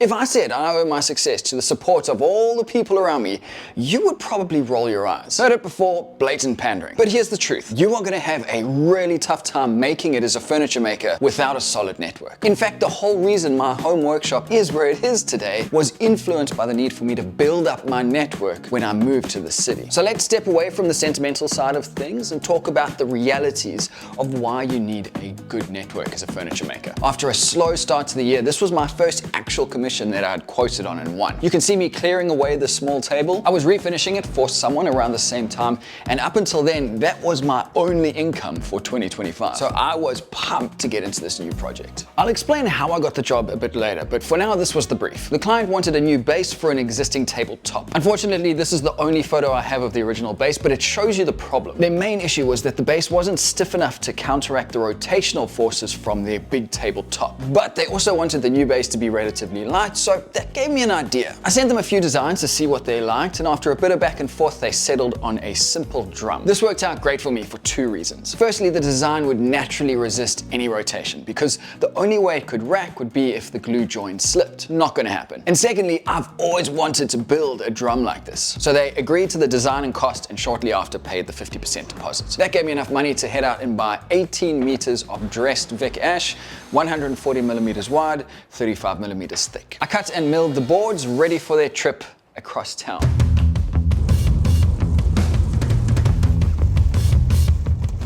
If I said I owe my success to the support of all the people around me, you would probably roll your eyes. Heard it before, blatant pandering. But here's the truth. You are going to have a really tough time making it as a furniture maker without a solid network. In fact, the whole reason my home workshop is where it is today was influenced by the need for me to build up my network when I moved to the city. So let's step away from the sentimental side of things and talk about the realities of why you need a good network as a furniture maker. After a slow start to the year, this was my first actual commission that I had quoted on and won. You can see me clearing away the small table. I was refinishing it for someone around the same time, and up until then, that was my only income for 2025. So I was pumped to get into this new project. I'll explain how I got the job a bit later, but for now, this was the brief. The client wanted a new base for an existing tabletop. Unfortunately, this is the only photo I have of the original base, but it shows you the problem. Their main issue was that the base wasn't stiff enough to counteract the rotational forces from their big tabletop. But they also wanted the new base to be relatively light, so that gave me an idea. I sent them a few designs to see what they liked, and after a bit of back and forth, they settled on a simple drum. This worked out great for me for two reasons. Firstly, the design would naturally resist any rotation because the only way it could rack would be if the glue joint slipped. Not gonna happen. And secondly, I've always wanted to build a drum like this. So they agreed to the design and cost, and shortly after paid the 50% deposit. That gave me enough money to head out and buy 18 meters of dressed Vic Ash, 140 millimeters wide, 35 millimeters thick. I cut and milled the boards ready for their trip across town.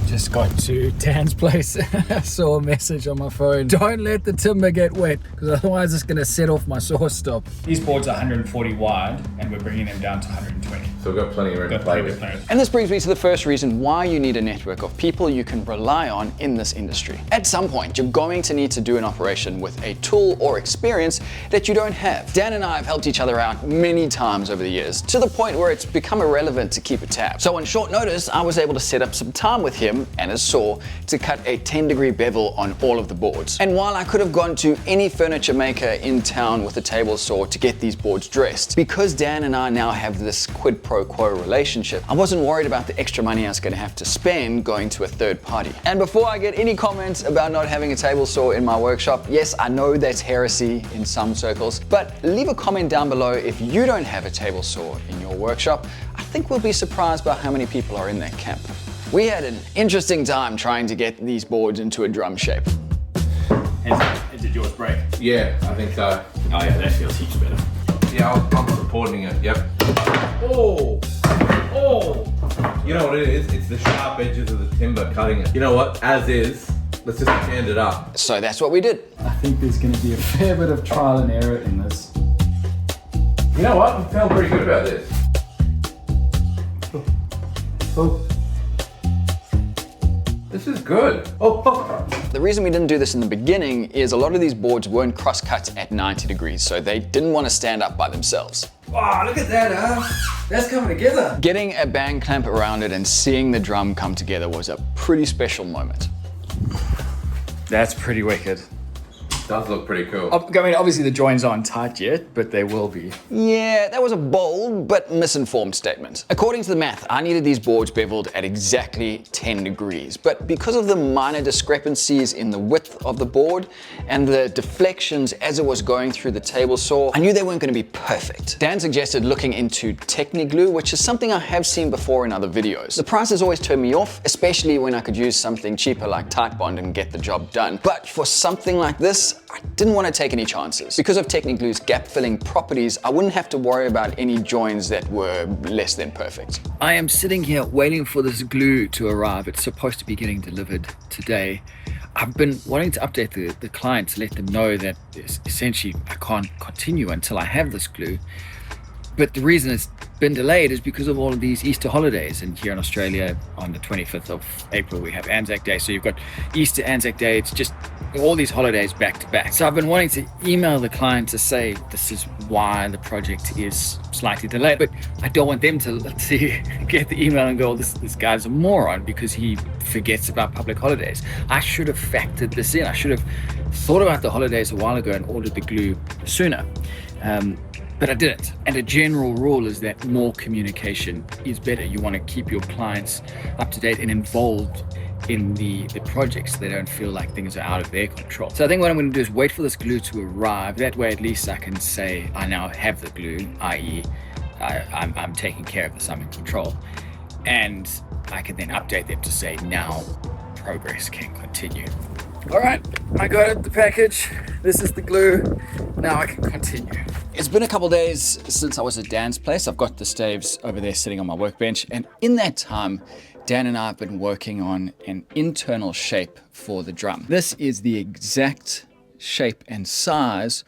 Just got to Dan's place. I saw a message on my phone. Don't let the timber get wet, because otherwise it's going to set off my saw stop. These boards are 140 wide, and we're bringing them down to 120. So we've got plenty of room to play with. And this brings me to the first reason why you need a network of people you can rely on in this industry. At some point, you're going to need to do an operation with a tool or experience that you don't have. Dan and I have helped each other out many times over the years, to the point where it's become irrelevant to keep a tab. So on short notice, I was able to set up some time with him and his saw to cut a 10-degree bevel on all of the boards. And while I could have gone to any furniture maker in town with a table saw to get these boards dressed, because Dan and I now have this quid pro quo relationship, I wasn't worried about the extra money I was going to have to spend going to a third party. And before I get any comments about not having a table saw in my workshop, yes, I know that's heresy in some circles, but leave a comment down below if you don't have a table saw in your workshop. I think we'll be surprised by how many people are in that camp. We had an interesting time trying to get these boards into a drum shape. Did yours break? Yeah, I think so. Oh yeah, that feels heaps better. Yeah, I'm reporting it, yep. Oh! You know what it is? It's the sharp edges of the timber cutting it. You know what? As is, let's just stand it up. So that's what we did. I think there's going to be a fair bit of trial and error in this. You know what? I'm feeling pretty good about this. Oh. This is good. The reason we didn't do this in the beginning is a lot of these boards weren't cross-cut at 90 degrees, so they didn't want to stand up by themselves. Wow, look at that, huh? That's coming together. Getting a bang clamp around it and seeing the drum come together was a pretty special moment. That's pretty wicked. Does look pretty cool. I mean, obviously the joints aren't tight yet, but they will be. Yeah, that was a bold but misinformed statement. According to the math, I needed these boards beveled at exactly 10 degrees, but because of the minor discrepancies in the width of the board and the deflections as it was going through the table saw, I knew they weren't going to be perfect. Dan suggested looking into Techniglue, which is something I have seen before in other videos. The prices always turned me off, especially when I could use something cheaper like Titebond and get the job done. But for something like this, I didn't want to take any chances. Because of Techniglue's gap-filling properties, I wouldn't have to worry about any joins that were less than perfect. I am sitting here waiting for this glue to arrive. It's supposed to be getting delivered today. I've been wanting to update the client to let them know that essentially I can't continue until I have this glue. But the reason it's been delayed is because of all of these Easter holidays. And here in Australia, on the 25th of April, we have Anzac Day. So you've got Easter, Anzac Day. It's just all these holidays back to back. So I've been wanting to email the client to say this is why the project is slightly delayed. But I don't want them to get the email and go, this guy's a moron because he forgets about public holidays. I should have factored this in. I should have thought about the holidays a while ago and ordered the glue sooner. But I didn't. And a general rule is that more communication is better. You want to keep your clients up to date and involved in the project so they don't feel like things are out of their control. So I think what I'm going to do is wait for this glue to arrive. That way at least I can say I now have the glue, i.e. I'm taking care of this, I'm in control. And I can then update them to say now progress can continue. All right, I got it, the package. This is the glue. Now I can continue. It's been a couple days since I was at Dan's place. I've got the staves over there sitting on my workbench. And in that time, Dan and I have been working on an internal shape for the drum. This is the exact shape and size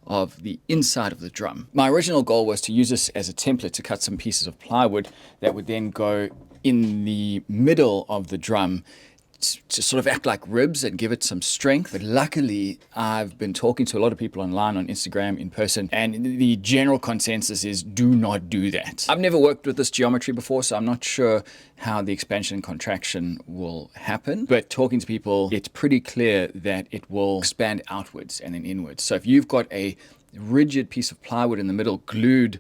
of the inside of the drum. My original goal was to use this as a template to cut some pieces of plywood that would then go in the middle of the drum to sort of act like ribs and give it some strength. But luckily, I've been talking to a lot of people online, on Instagram, in person, and the general consensus is do not do that. I've never worked with this geometry before, so I'm not sure how the expansion and contraction will happen. But talking to people, it's pretty clear that it will expand outwards and then inwards. So if you've got a rigid piece of plywood in the middle glued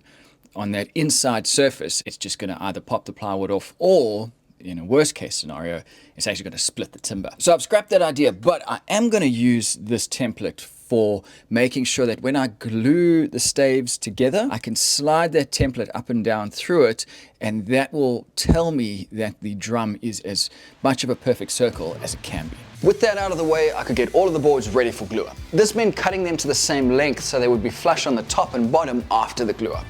on that inside surface, it's just going to either pop the plywood off, or in a worst case scenario, it's actually going to split the timber. So I've scrapped that idea, but I am going to use this template for making sure that when I glue the staves together, I can slide that template up and down through it, and that will tell me that the drum is as much of a perfect circle as it can be. With that out of the way, I could get all of the boards ready for glue up. This meant cutting them to the same length so they would be flush on the top and bottom after the glue up.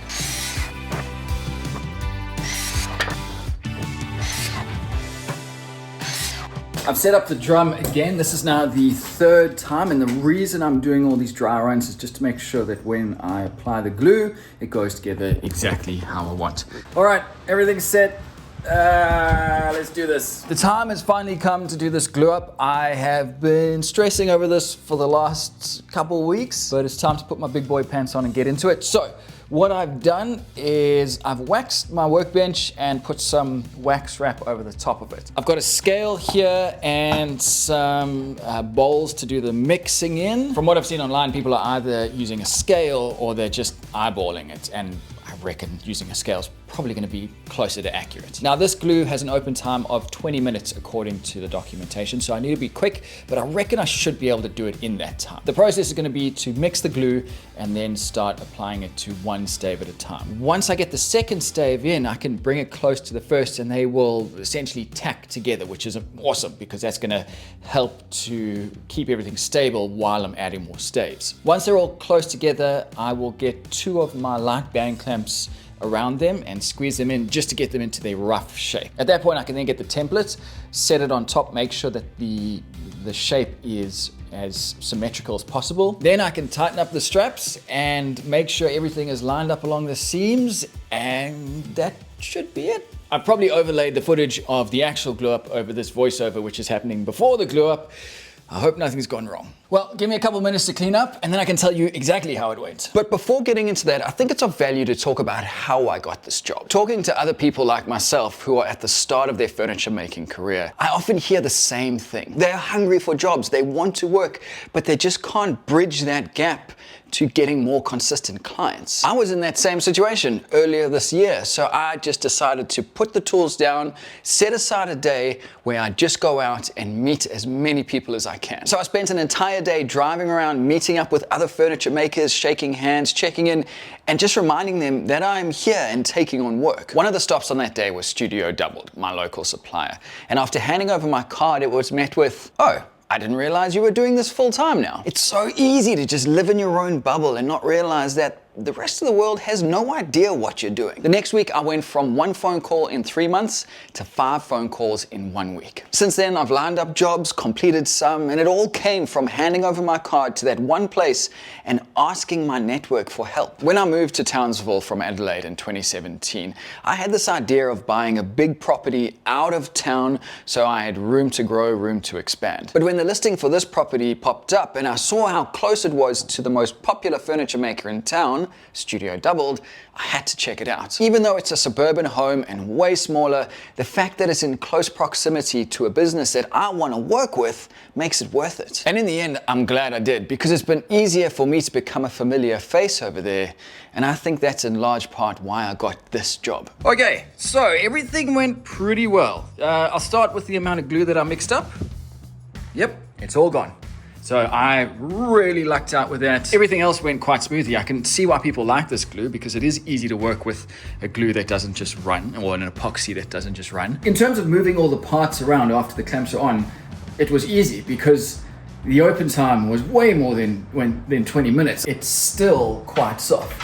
I've set up the drum again. This is now the third time, and the reason I'm doing all these dry runs is just to make sure that when I apply the glue, it goes together exactly how I want. All right, everything's set. Let's do this. The time has finally come to do this glue up. I have been stressing over this for the last couple of weeks, but it's time to put my big boy pants on and get into it. So what I've done is I've waxed my workbench and put some wax wrap over the top of it. I've got a scale here and some bowls to do the mixing in. From what I've seen online, people are either using a scale or they're just eyeballing it, and I reckon using a scale is probably going to be closer to accurate. Now this glue has an open time of 20 minutes according to the documentation, so I need to be quick, but I reckon I should be able to do it in that time. The process is going to be to mix the glue and then start applying it to one stave at a time. Once I get the second stave in, I can bring it close to the first and they will essentially tack together, which is awesome because that's going to help to keep everything stable while I'm adding more staves. Once they're all close together, I will get 2 of my light band clamps around them and squeeze them in just to get them into their rough shape. At that point, I can then get the template, set it on top, make sure that the shape is as symmetrical as possible. Then I can tighten up the straps and make sure everything is lined up along the seams, and that should be it. I've probably overlaid the footage of the actual glue up over this voiceover, which is happening before the glue up. I hope nothing's gone wrong. Well, give me a couple minutes to clean up and then I can tell you exactly how it went. But before getting into that, I think it's of value to talk about how I got this job. Talking to other people like myself who are at the start of their furniture making career, I often hear the same thing. They're hungry for jobs, they want to work, but they just can't bridge that gap to getting more consistent clients. I was in that same situation earlier this year, so I just decided to put the tools down, set aside a day where I just go out and meet as many people as I can. So I spent an entire day driving around, meeting up with other furniture makers, shaking hands, checking in, and just reminding them that I'm here and taking on work. One of the stops on that day was Studio Doubled, my local supplier. And after handing over my card, it was met with, "Oh, I didn't realize you were doing this full time now." It's so easy to just live in your own bubble and not realize that the rest of the world has no idea what you're doing. The next week, I went from 1 phone call in 3 months to 5 phone calls in 1 week. Since then, I've lined up jobs, completed some, and it all came from handing over my card to that one place and asking my network for help. When I moved to Townsville from Adelaide in 2017, I had this idea of buying a big property out of town so I had room to grow, room to expand. But when the listing for this property popped up and I saw how close it was to the most popular furniture maker in town, town, studio doubled, I had to check it out. Even though it's a suburban home and way smaller, the fact that it's in close proximity to a business that I want to work with makes it worth it. And in the end, I'm glad I did, because it's been easier for me to become a familiar face over there, and I think that's in large part why I got this job. Okay, so everything went pretty well. I'll start with the amount of glue that I mixed up. Yep, it's all gone. So I really lucked out with that. Everything else went quite smoothly. I can see why people like this glue, because it is easy to work with a glue that doesn't just run, or an epoxy that doesn't just run. In terms of moving all the parts around after the clamps are on, it was easy because the open time was way more than 20 minutes. It's still quite soft.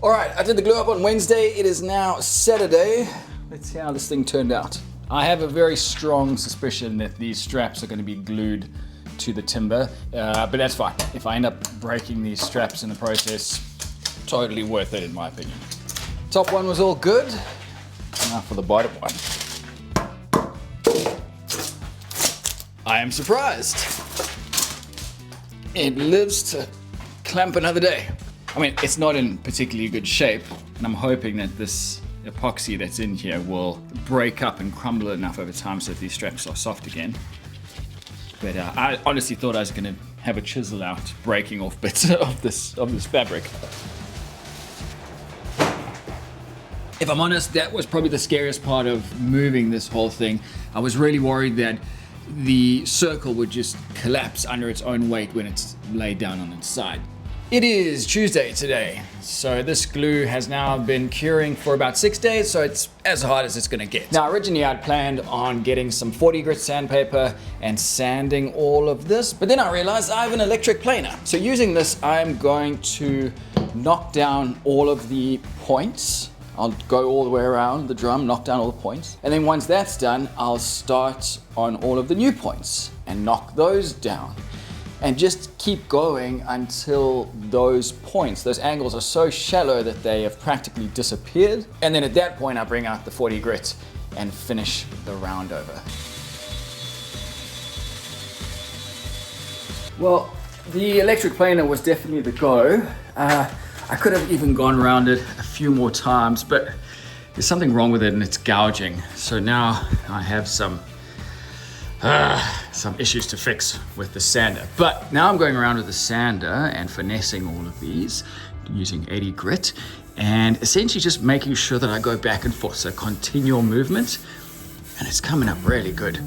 All right, I did the glue up on Wednesday. It is now Saturday. Let's see how this thing turned out. I have a very strong suspicion that these straps are going to be glued to the timber, but that's fine. If I end up breaking these straps in the process, totally worth it in my opinion. Top one was all good. Now for the bottom one. I am surprised. It lives to clamp another day. I mean, it's not in particularly good shape, and I'm hoping that this epoxy that's in here will break up and crumble enough over time so that these straps are soft again. But I honestly thought I was going to have a chisel out, breaking off bits of this fabric. If I'm honest, that was probably the scariest part of moving this whole thing. I was really worried that the circle would just collapse under its own weight when it's laid down on its side. It is Tuesday today, so this glue has now been curing for about 6 days, so it's as hard as it's gonna get. Now, originally I'd planned on getting some 40 grit sandpaper and sanding all of this, but then I realized I have an electric planer. So using this, I'm going to knock down all of the points. I'll go all the way around the drum, knock down all the points. And then once that's done, I'll start on all of the new points and knock those down. And just keep going until those points, those angles are so shallow that they have practically disappeared. And then at that point, I bring out the 40 grit and finish the round over. Well, the electric planer was definitely the go. I could have even gone around it a few more times, but there's something wrong with it and it's gouging. So now I have some issues to fix with the sander. But now I'm going around with the sander and finessing all of these using 80 grit and essentially just making sure that I go back and forth. So continual movement, and it's coming up really good.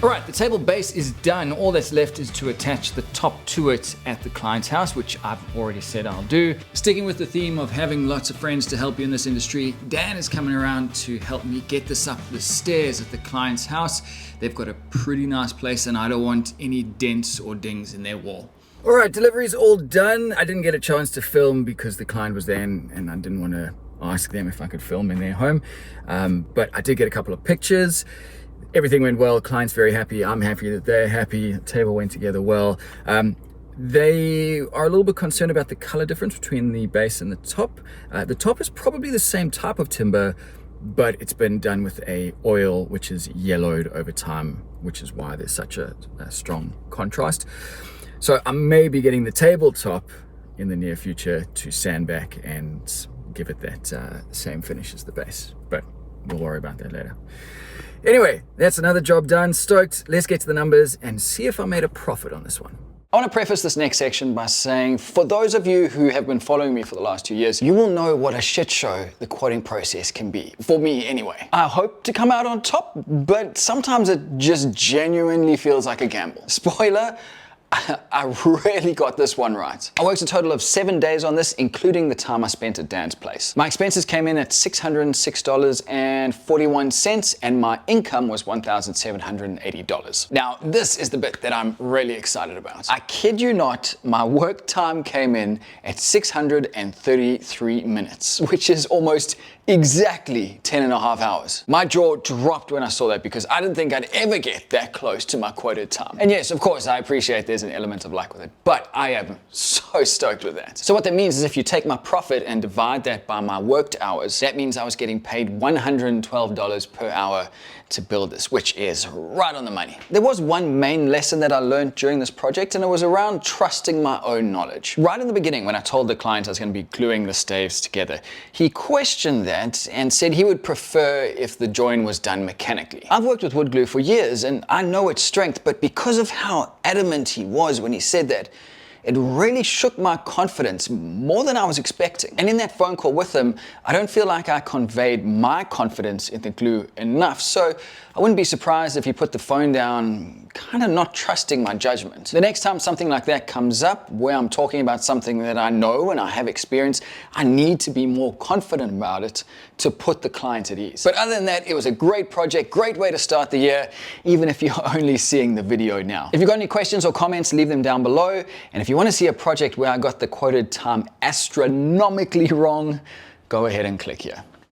Alright, the table base is done. All that's left is to attach the top to it at the client's house, which I've already said I'll do. Sticking with the theme of having lots of friends to help you in this industry, Dan is coming around to help me get this up the stairs at the client's house. They've got a pretty nice place and I don't want any dents or dings in their wall. Alright, delivery's all done. I didn't get a chance to film because the client was there and I didn't want to ask them if I could film in their home. But I did get a couple of pictures. Everything went well, client's very happy, I'm happy that they're happy, the table went together well. They are a little bit concerned about the color difference between the base and the top. The top is probably the same type of timber, but it's been done with a oil which is yellowed over time, which is why there's such a strong contrast. So I may be getting the tabletop in the near future to sand back and give it that same finish as the base, but we'll worry about that later. Anyway, that's another job done. Stoked. Let's get to the numbers and see if I made a profit on this one. I want to preface this next section by saying, for those of you who have been following me for the last 2 years, you will know what a shit show the quoting process can be. For me anyway. I hope to come out on top, but sometimes it just genuinely feels like a gamble. Spoiler, I really got this one right. I worked a total of 7 days on this, including the time I spent at Dan's place. My expenses came in at $606.41, and my income was $1,780. Now, this is the bit that I'm really excited about. I kid you not, my work time came in at 633 minutes, which is almost exactly 10.5 hours. My jaw dropped when I saw that because I didn't think I'd ever get that close to my quoted time. And yes, of course, I appreciate there's an element of luck with it, but I am so stoked with that. So what that means is if you take my profit and divide that by my worked hours, that means I was getting paid $112 per hour to build this, which is right on the money. There was one main lesson that I learned during this project, and it was around trusting my own knowledge. Right in the beginning, when I told the client I was going to be gluing the staves together, he questioned that and said he would prefer if the join was done mechanically. I've worked with wood glue for years and I know its strength, but because of how adamant he was when he said that, it really shook my confidence more than I was expecting. And in that phone call with him, I don't feel like I conveyed my confidence in the glue enough. So I wouldn't be surprised if he put the phone down, kind of not trusting my judgment. The next time something like that comes up, where I'm talking about something that I know and I have experience, I need to be more confident about it to put the client at ease. But other than that, it was a great project, great way to start the year, even if you're only seeing the video now. If you've got any questions or comments, leave them down below. And if you want to see a project where I got the quoted time astronomically wrong, go ahead and click here.